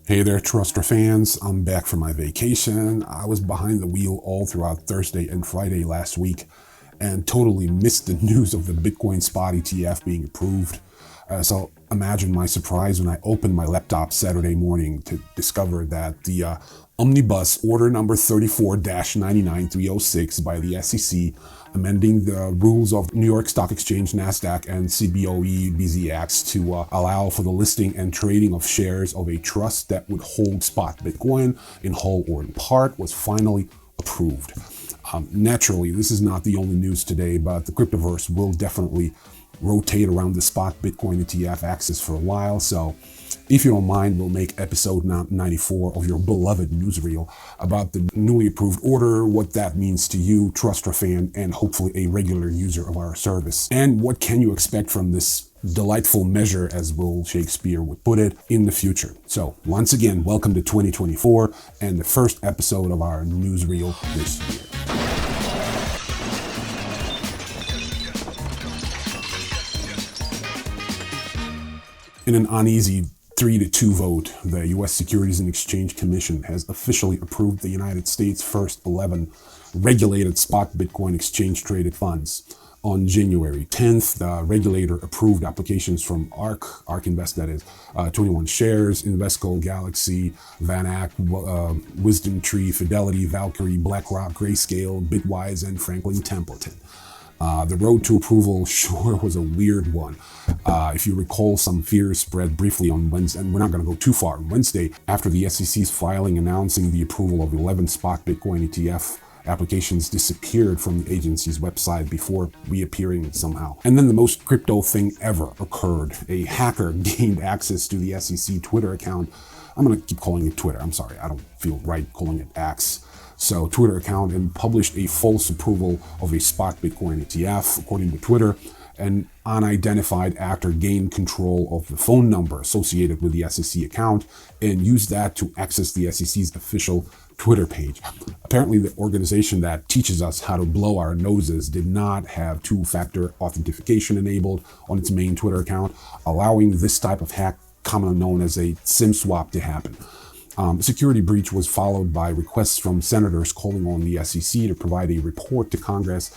Hey there, TRASTRA fans. I'm back from my vacation. I was behind the wheel all throughout Thursday and Friday last week and totally missed the news of the Bitcoin spot ETF being approved. So imagine my surprise when I opened my laptop Saturday morning to discover that the Omnibus Order number 34-99306 by the SEC, amending the rules of New York Stock Exchange, NASDAQ and Cboe BZX to allow for the listing and trading of shares of a trust that would hold spot Bitcoin in whole or in part, was finally approved. Naturally, this is not the only news today, but the Cryptoverse will definitely rotate around the spot Bitcoin ETF axis for a while. So if you don't mind, we'll make episode 94 of your beloved Newsreel about the newly approved order, what that means to you, TRASTRA fan, and hopefully a regular user of our service. And what can you expect from this delightful measure, as Will Shakespeare would put it, in the future. So once again, welcome to 2024 and the first episode of our Newsreel this year. In an uneasy 3-2 vote, the U.S. Securities and Exchange Commission has officially approved the United States' first 11 regulated spot Bitcoin exchange-traded funds. On January 10th, the regulator approved applications from ARK Invest, that is, 21 Shares, Invesco, Galaxy, VanEck, Wisdom Tree, Fidelity, Valkyrie, BlackRock, Grayscale, Bitwise, and Franklin Templeton. The road to approval sure was a weird one. If you recall, some fears spread briefly on Wednesday, and we're not going to go too far. On Wednesday, after the SEC's filing announcing the approval of 11 spot Bitcoin ETF applications disappeared from the agency's website before reappearing somehow. And then the most crypto thing ever occurred. A hacker gained access to the SEC Twitter account. I'm going to keep calling it Twitter. I'm sorry, I don't feel right calling it X. So Twitter account, and published a false approval of a spot Bitcoin ETF. According to Twitter, an unidentified actor gained control of the phone number associated with the SEC account and used that to access the SEC's official Twitter page. Apparently, the organization that teaches us how to blow our noses did not have two-factor authentication enabled on its main Twitter account, allowing this type of hack, commonly known as a SIM swap, to happen. The security breach was followed by requests from senators calling on the SEC to provide a report to Congress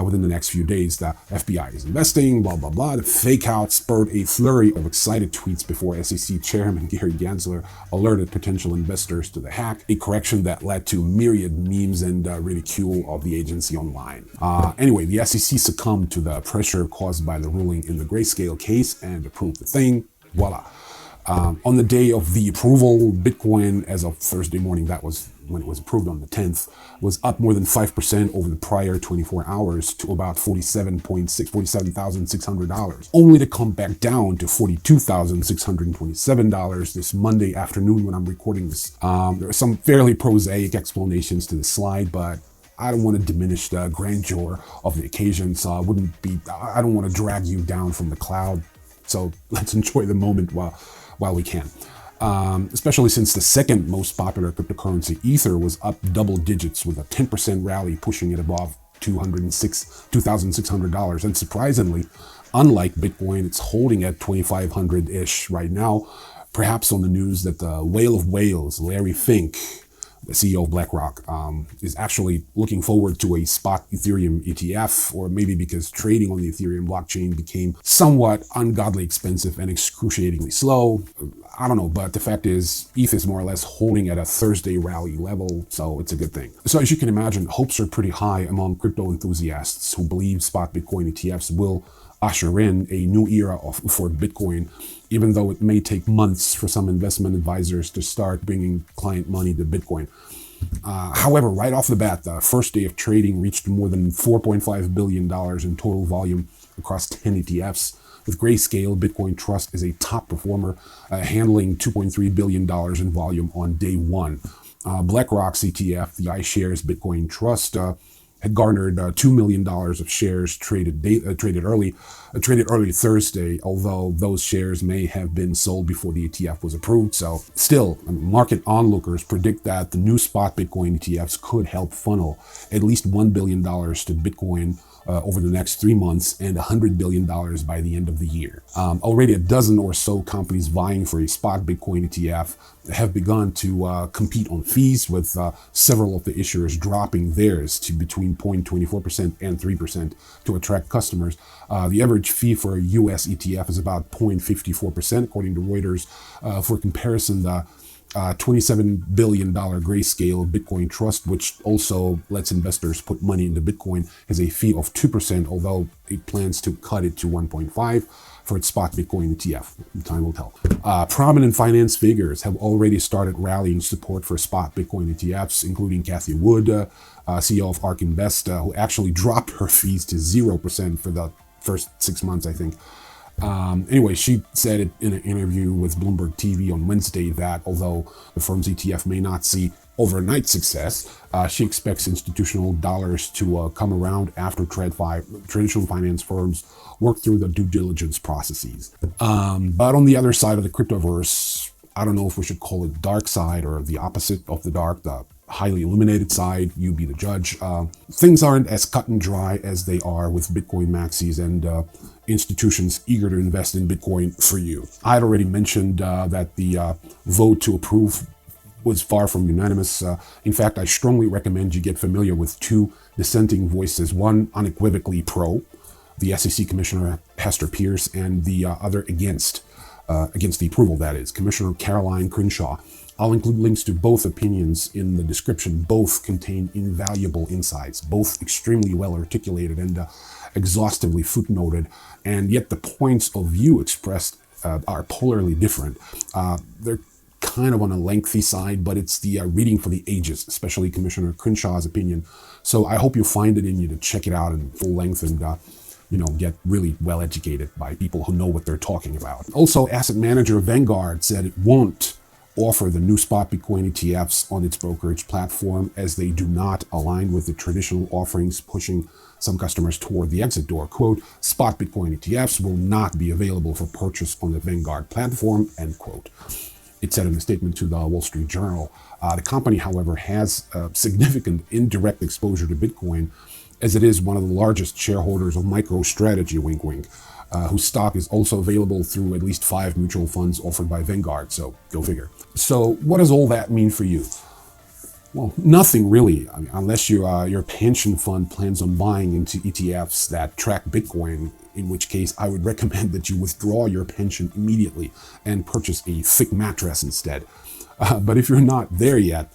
within the next few days. The FBI is investing, blah, blah, blah. The fake out spurred a flurry of excited tweets before SEC Chairman Gary Gensler alerted potential investors to the hack, a correction that led to myriad memes and ridicule of the agency online. Anyway, the SEC succumbed to the pressure caused by the ruling in the Grayscale case and approved the thing. Voila. On the day of the approval, Bitcoin, as of Thursday morning, that was when it was approved on the 10th, was up more than 5% over the prior 24 hours to about $47,600, only to come back down to $42,627 this Monday afternoon when I'm recording this. There are some fairly prosaic explanations to the slide, but I don't want to diminish the grandeur of the occasion, so I don't want to drag you down from the cloud. So let's enjoy the moment while we can. Especially since the second most popular cryptocurrency, Ether, was up double digits with a 10% rally, pushing it above $2,600. And surprisingly, unlike Bitcoin, it's holding at 2,500-ish right now, perhaps on the news that the whale of whales, Larry Fink, the CEO of BlackRock, is actually looking forward to a spot Ethereum ETF, or maybe because trading on the Ethereum blockchain became somewhat ungodly expensive and excruciatingly slow. I don't know, but the fact is, ETH is more or less holding at a Thursday rally level, so it's a good thing. So as you can imagine, hopes are pretty high among crypto enthusiasts who believe spot Bitcoin ETFs will usher in a new era for Bitcoin, even though it may take months for some investment advisors to start bringing client money to Bitcoin. However, right off the bat, the first day of trading reached more than $4.5 billion in total volume across 10 ETFs, with Grayscale Bitcoin Trust as a top performer, handling $2.3 billion in volume on day one. BlackRock's ETF, the iShares Bitcoin Trust, had garnered $2 million of shares traded early Thursday, although those shares may have been sold before the ETF was approved. So still, market onlookers predict that the new spot Bitcoin ETFs could help funnel at least $1 billion to Bitcoin over the next 3 months and $100 billion by the end of the year. Already a dozen or so companies vying for a spot Bitcoin ETF have begun to compete on fees, with several of the issuers dropping theirs to between 0.24% and 3% to attract customers. The average fee for a US ETF is about 0.54%, according to Reuters. For comparison, the $27 billion Grayscale Bitcoin Trust, which also lets investors put money into Bitcoin, has a fee of 2%, although it plans to cut it to 1.5% for its spot Bitcoin ETF. Time will tell. Prominent finance figures have already started rallying support for spot Bitcoin ETFs, including Cathie Wood, CEO of ARK Invest, who actually dropped her fees to 0% for the first 6 months, I think. Anyway, she said it in an interview with Bloomberg TV on Wednesday that although the firm's ETF may not see overnight success, she expects institutional dollars to come around after traditional finance firms work through the due diligence processes. But on the other side of the cryptoverse, I don't know if we should call it dark side or the opposite of the dark, the highly illuminated side, you be the judge. Things aren't as cut and dry as they are with Bitcoin maxis and institutions eager to invest in Bitcoin for you. I had already mentioned that the vote to approve was far from unanimous. In fact, I strongly recommend you get familiar with two dissenting voices, one unequivocally pro, the SEC Commissioner Hester Pierce, and the other against the approval, that is, Commissioner Caroline Crenshaw. I'll include links to both opinions in the description. Both contain invaluable insights, both extremely well articulated and exhaustively footnoted, and yet the points of view expressed are polarly different. They're kind of on a lengthy side, but it's the reading for the ages, especially Commissioner Crenshaw's opinion. So I hope you find it in you to check it out in full length and get really well educated by people who know what they're talking about. Also, asset manager Vanguard said it won't offer the new spot Bitcoin ETFs on its brokerage platform as they do not align with the traditional offerings, pushing some customers toward the exit door. Quote, spot Bitcoin ETFs will not be available for purchase on the Vanguard platform, end quote. It said in a statement to the Wall Street Journal. The company, however, has significant indirect exposure to Bitcoin, as it is one of the largest shareholders of MicroStrategy, wink wink, whose stock is also available through at least 5 mutual funds offered by Vanguard, so go figure. So what does all that mean for you? Well, nothing really, unless your pension fund plans on buying into ETFs that track Bitcoin, in which case I would recommend that you withdraw your pension immediately and purchase a thick mattress instead. But if you're not there yet,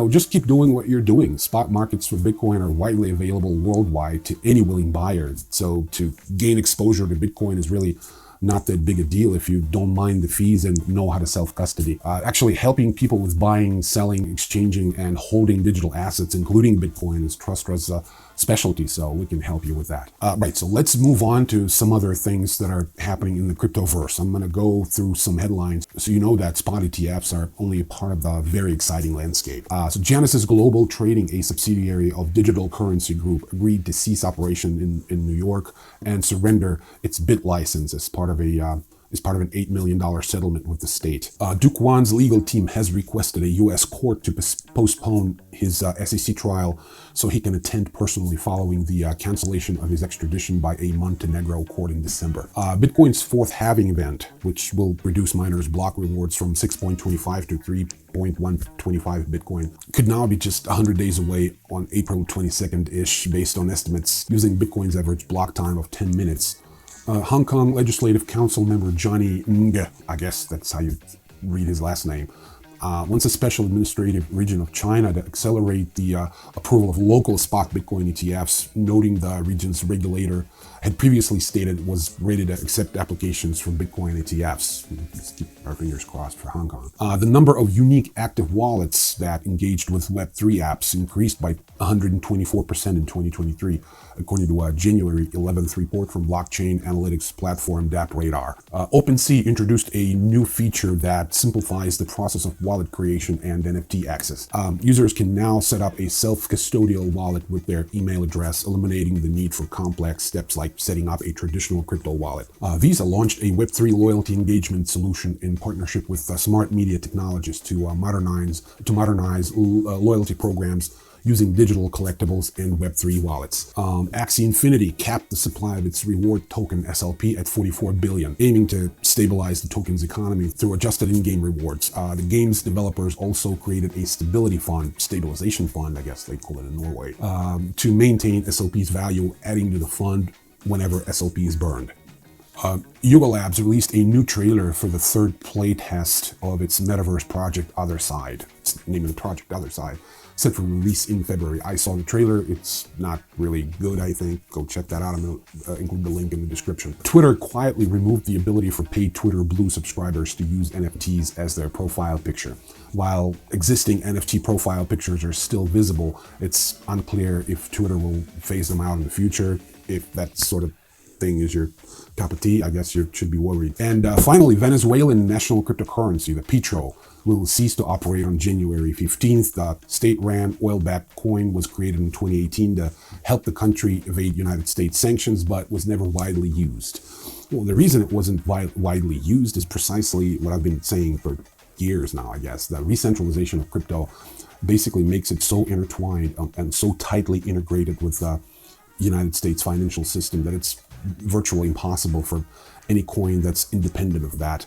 just keep doing what you're doing. Spot markets for Bitcoin are widely available worldwide to any willing buyer. So to gain exposure to Bitcoin is really not that big a deal if you don't mind the fees and know how to self-custody. Actually, helping people with buying, selling, exchanging, and holding digital assets, including Bitcoin, is TRASTRA's specialty, so we can help you with that. Right, so let's move on to some other things that are happening in the cryptoverse. I'm going to go through some headlines so you know that spot ETFs are only a part of the very exciting landscape. So Genesis Global Trading, a subsidiary of Digital Currency Group, agreed to cease operation in New York and surrender its BIT license as part of an $8 million settlement with the state. Duke Wan's legal team has requested a U.S. court to postpone his SEC trial so he can attend personally following the cancellation of his extradition by a Montenegro court in December. Bitcoin's fourth halving event, which will reduce miners' block rewards from 6.25 to 3.125 Bitcoin, could now be just 100 days away on April 22nd-ish, based on estimates using Bitcoin's average block time of 10 minutes. Hong Kong Legislative Council member Johnny Ng, I guess that's how you read his last name, wants a special administrative region of China to accelerate the approval of local spot Bitcoin ETFs, noting the region's regulator had previously stated it was ready to accept applications for Bitcoin ETFs. Let's keep our fingers crossed for Hong Kong. The number of unique active wallets that engaged with Web3 apps increased by 124% in 2023, according to a January 11th report from blockchain analytics platform DappRadar. OpenSea introduced a new feature that simplifies the process of wallet creation and NFT access. Users can now set up a self-custodial wallet with their email address, eliminating the need for complex steps like setting up a traditional crypto wallet. Visa launched a Web3 loyalty engagement solution in partnership with Smart Media Technologies to modernize loyalty programs using digital collectibles and Web3 wallets. Axie Infinity capped the supply of its reward token SLP at 44 billion, aiming to stabilize the token's economy through adjusted in-game rewards. The game's developers also created a stabilization fund, I guess they call it in Norway, to maintain SLP's value, adding to the fund whenever SLP is burned. Yuga Labs released a new trailer for the third playtest of its metaverse project Other Side. It's the name of the project, Other Side, set for release in February. I saw the trailer. It's not really good, I think. Go check that out. I'm going to include the link in the description. Twitter quietly removed the ability for paid Twitter Blue subscribers to use NFTs as their profile picture. While existing NFT profile pictures are still visible, it's unclear if Twitter will phase them out in the future. If that sort of thing is your cup of tea, I guess you should be worried. And finally, Venezuelan national cryptocurrency, the Petro, will cease to operate on January 15th. The state-ran oil-backed coin was created in 2018 to help the country evade United States sanctions, but was never widely used. Well, the reason it wasn't widely used is precisely what I've been saying for years now, I guess. The re-centralization of crypto basically makes it so intertwined and so tightly integrated with the United States financial system that it's virtually impossible for any coin that's independent of that,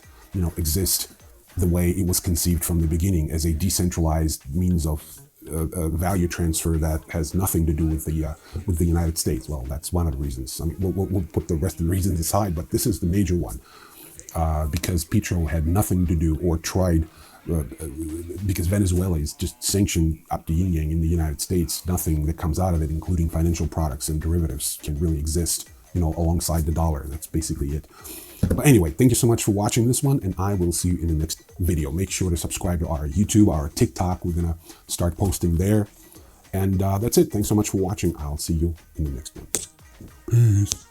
exist the way it was conceived from the beginning, as a decentralized means of value transfer that has nothing to do with the United States. Well, that's one of the reasons. I mean, we'll put the rest of the reasons aside, but this is the major one, because Petro had nothing to do or tried. Because Venezuela is just sanctioned up to yin yang in the United States, nothing that comes out of it, including financial products and derivatives, can really exist, alongside the dollar. That's basically it. But anyway, thank you so much for watching this one, and I will see you in the next video. Make sure to subscribe to our YouTube, our TikTok. We're going to start posting there. And that's it. Thanks so much for watching. I'll see you in the next one. Peace.